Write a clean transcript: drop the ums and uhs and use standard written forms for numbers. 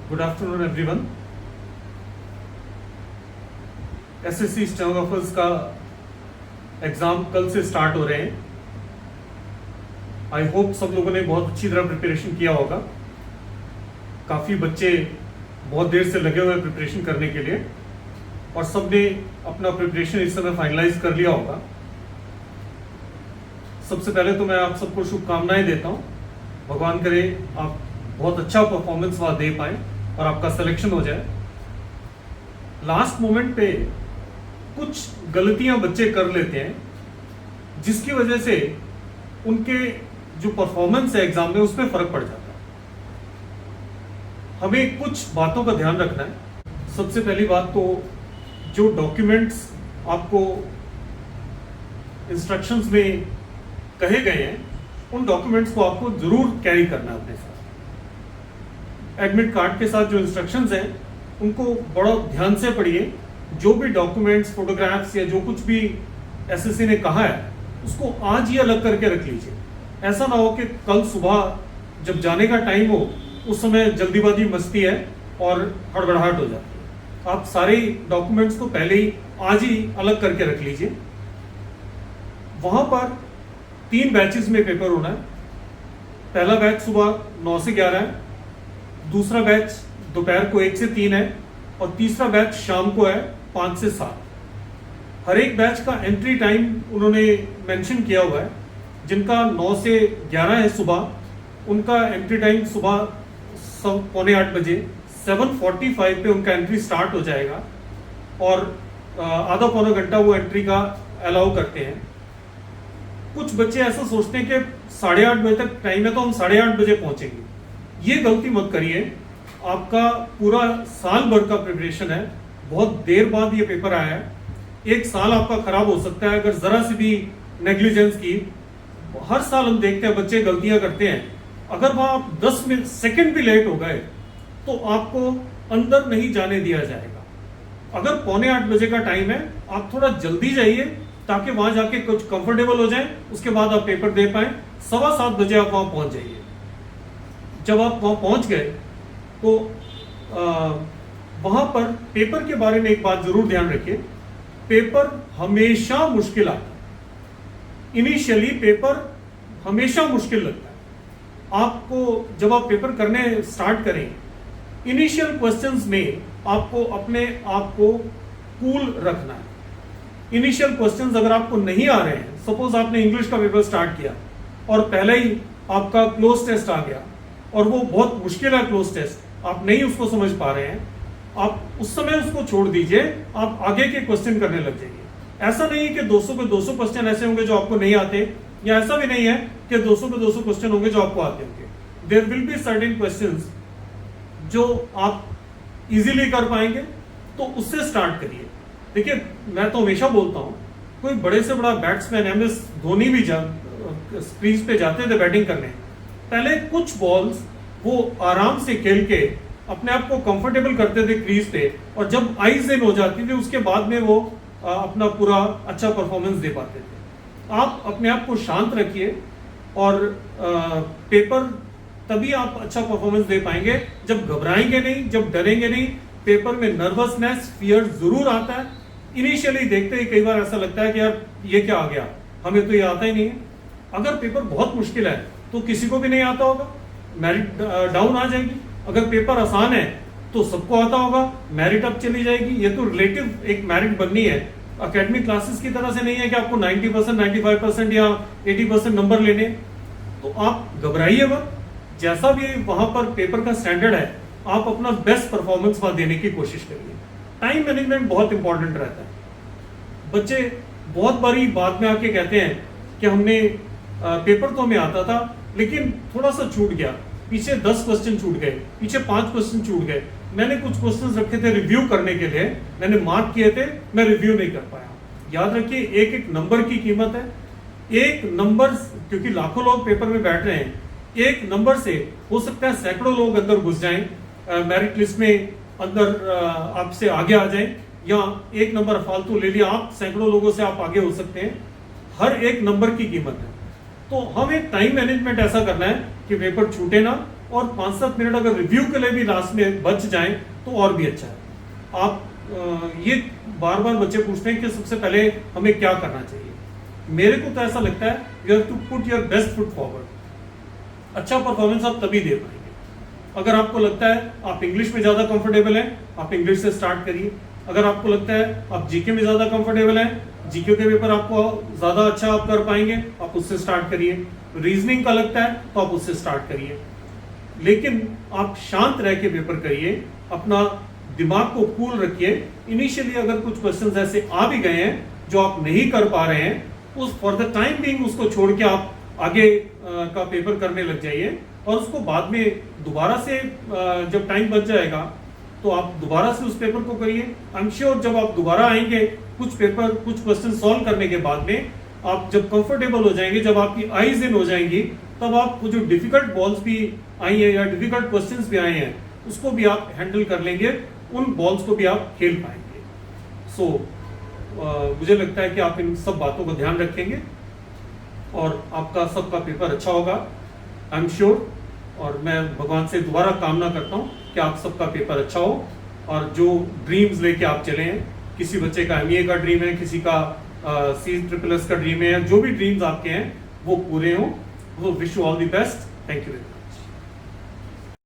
Good afternoon everyone. SSC stenographers का exam कल से स्टार्ट हो रहे हैं। आई होप सब लोगों ने बहुत अच्छी तरह प्रिपरेशन किया होगा। काफ़ी बच्चे बहुत देर से लगे हुए हैं प्रिपरेशन करने के लिए और सब ने अपना प्रिपरेशन इस समय फाइनलाइज कर लिया होगा। सबसे पहले तो मैं आप सबको शुभकामनाएं देता हूं। भगवान करे आप बहुत अच्छा परफॉर्मेंस वहां दे पाए और आपका सिलेक्शन हो जाए। लास्ट मोमेंट पे कुछ गलतियां बच्चे कर लेते हैं जिसकी वजह से उनके जो परफॉर्मेंस है एग्जाम में उसमें फर्क पड़ जाता है। हमें कुछ बातों का ध्यान रखना है। सबसे पहली बात तो जो डॉक्यूमेंट्स आपको इंस्ट्रक्शंस में कहे गए हैं उन डॉक्यूमेंट्स को आपको जरूर कैरी करना है अपने साथ। एडमिट कार्ड के साथ जो इंस्ट्रक्शंस हैं उनको बड़ा ध्यान से पढ़िए। जो भी डॉक्यूमेंट्स, फोटोग्राफ्स या जो कुछ भी एसएससी ने कहा है उसको आज ही अलग करके रख लीजिए। ऐसा ना हो कि कल सुबह जब जाने का टाइम हो उस समय जल्दीबाजी मस्ती है और हड़बड़ाहट हो जाती है। आप सारे डॉक्यूमेंट्स को पहले ही आज ही अलग करके रख लीजिए। वहां पर 3 बैचेस में पेपर होना है। पहला बैच सुबह 9 से 11 है, दूसरा बैच दोपहर को 1 से 3 है और तीसरा बैच शाम को है 5 से 7। हर एक बैच का एंट्री टाइम उन्होंने मेंशन किया हुआ है। जिनका 9 से 11 है सुबह, उनका एंट्री टाइम सुबह 7:45 बजे 7:45 पे उनका एंट्री स्टार्ट हो जाएगा और आधा पौना घंटा वो एंट्री का अलाउ करते हैं। कुछ बच्चे ऐसा सोचते हैं कि 8:30 बजे तक टाइम है तो हम 8:30 बजे पहुंचेंगे। ये गलती मत करिए। आपका पूरा साल भर का प्रिपरेशन है, बहुत देर बाद ये पेपर आया है। एक साल आपका खराब हो सकता है अगर जरा सी भी नेग्लिजेंस की। हर साल हम देखते हैं बच्चे गलतियां करते हैं। अगर वहां आप 10 सेकंड भी लेट हो गए तो आपको अंदर नहीं जाने दिया जाएगा। अगर 7:45 बजे का टाइम है आप थोड़ा जल्दी जाइए ताकि वहां जाके कुछ कंफर्टेबल हो जाए, उसके बाद आप पेपर दे पाए। 7:15 बजे आप वहां पहुंच जाइए। जब आप वहां पहुंच गए तो वहां पर पेपर के बारे में एक बात जरूर ध्यान रखिए। पेपर हमेशा मुश्किल आता है। इनिशियली पेपर हमेशा मुश्किल लगता है। आपको जब आप पेपर करने स्टार्ट करें, इनिशियल क्वेश्चंस में आपको अपने आप को कूल रखना है। इनिशियल क्वेश्चंस अगर आपको नहीं आ रहे हैं, सपोज आपने इंग्लिश का पेपर स्टार्ट किया और पहले ही आपका क्लोज टेस्ट आ गया और वो बहुत मुश्किल है क्लोज टेस्ट, आप नहीं उसको समझ पा रहे हैं, आप उस समय उसको छोड़ दीजिए, आप आगे के क्वेश्चन करने लग जाइए। ऐसा नहीं है कि 200 के 200 क्वेश्चन ऐसे होंगे जो आपको नहीं आते, या ऐसा भी नहीं है कि 200 के 200 क्वेश्चन होंगे जो आपको आते होंगे। There will be certain questions जो आप इजीली कर पाएंगे, तो उससे स्टार्ट करिए। देखिए, मैं तो हमेशा बोलता हूं, कोई बड़े से बड़ा बैट्समैन MS धोनी भी क्रीज पे जाते थे बैटिंग करने, पहले कुछ बॉल्स वो आराम से खेल के अपने आप को कंफर्टेबल करते थे क्रीज पे, और जब आईज इन हो जाती थी उसके बाद में वो अपना पूरा अच्छा परफॉर्मेंस दे पाते थे। आप अपने आप को शांत रखिए और पेपर तभी आप अच्छा परफॉर्मेंस दे पाएंगे जब घबराएंगे नहीं, जब डरेंगे नहीं। पेपर में नर्वसनेस, फियर जरूर आता है। इनिशियली देखते ही कई बार ऐसा लगता है कि यार ये क्या आ गया, हमें तो ये आता ही नहीं है। अगर पेपर बहुत मुश्किल है तो किसी को भी नहीं आता होगा, मेरिट डाउन आ जाएगी। अगर पेपर आसान है तो सबको आता होगा, मेरिट अप चली जाएगी। ये तो रिलेटिव एक मेरिट बननी है। एकेडमिक क्लासेस की तरह से नहीं है कि आपको 90%, 95% या 80% नंबर लेने। तो आप घबराइए मत। जैसा भी वहां पर पेपर का स्टैंडर्ड है, आप अपना बेस्ट परफॉर्मेंस वहां देने की कोशिश करिए। टाइम मैनेजमेंट बहुत इंपॉर्टेंट रहता है। बच्चे बहुत बारी बाद में आके कहते हैं कि हमने पेपर तो हमें आता था लेकिन थोड़ा सा छूट गया, पीछे 10 क्वेश्चन छूट गए, पीछे 5 क्वेश्चन छूट गए। मैंने कुछ क्वेश्चंस रखे थे रिव्यू करने के लिए, मैंने मार्क किए थे, मैं रिव्यू नहीं कर पाया। याद रखिए, एक एक नंबर की कीमत है। एक नंबर, क्योंकि लाखों लोग पेपर में बैठ रहे हैं, एक नंबर से हो सकता है सैकड़ों लोग अंदर घुस जाएं, मेरिट लिस्ट में अंदर आपसे आगे आ जाएं, या एक नंबर फालतू ले लिया आप, सैकड़ों लोगों से आप आगे हो सकते हैं। हर एक नंबर की कीमत है। तो हमें टाइम मैनेजमेंट ऐसा करना है कि पेपर छूटे ना और 5-7 मिनट अगर रिव्यू के लिए भी लास्ट में बच जाएं तो और भी अच्छा है। आप ये बार बार बच्चे पूछते हैं कि सबसे पहले हमें क्या करना चाहिए। मेरे को तो ऐसा लगता है you have to put your best foot forward. अच्छा परफॉर्मेंस आप तभी दे पाएंगे अगर आपको लगता है आप इंग्लिश में ज्यादा कंफर्टेबल हैं, आप इंग्लिश से स्टार्ट करिए। अगर आपको लगता है आप जीके में ज्यादा कंफर्टेबल हैं, जीके के पेपर आपको ज्यादा अच्छा आप कर पाएंगे, आप उससे स्टार्ट करिए। रीजनिंग का लगता है तो आप उससे स्टार्ट करिए, लेकिन आप शांत रह के पेपर करिए, अपना दिमाग को कूल रखिए। इनिशियली अगर कुछ क्वेश्चंस ऐसे आ भी गए हैं जो आप नहीं कर पा रहे हैं, उस फॉर द टाइम बीइंग उसको छोड़ के आप आगे का पेपर करने लग जाइए, और उसको बाद में दोबारा से जब टाइम बच जाएगा तो आप दोबारा से उस पेपर को करिए। आई एम श्योर जब आप दोबारा आएंगे कुछ क्वेश्चन सॉल्व करने के बाद में, आप जब कंफर्टेबल हो जाएंगे, जब आपकी आईज इन हो जाएंगी, तब आप जो डिफिकल्ट बॉल्स भी आई हैं या डिफिकल्ट क्वेश्चंस भी आए हैं उसको भी आप हैंडल कर लेंगे, उन बॉल्स को भी आप खेल पाएंगे। सो मुझे लगता है कि आप इन सब बातों का ध्यान रखेंगे और आपका सबका पेपर अच्छा होगा, आई एम श्योर। और मैं भगवान से दोबारा कामना करता हूँ कि आप सबका पेपर अच्छा हो, और जो ड्रीम्स लेके आप चले हैं, किसी बच्चे का एमईए का ड्रीम है, किसी का CSSS का ड्रीम है, जो भी ड्रीम्स आपके हैं वो पूरे हों। वो wish you all the best. Thank you very much.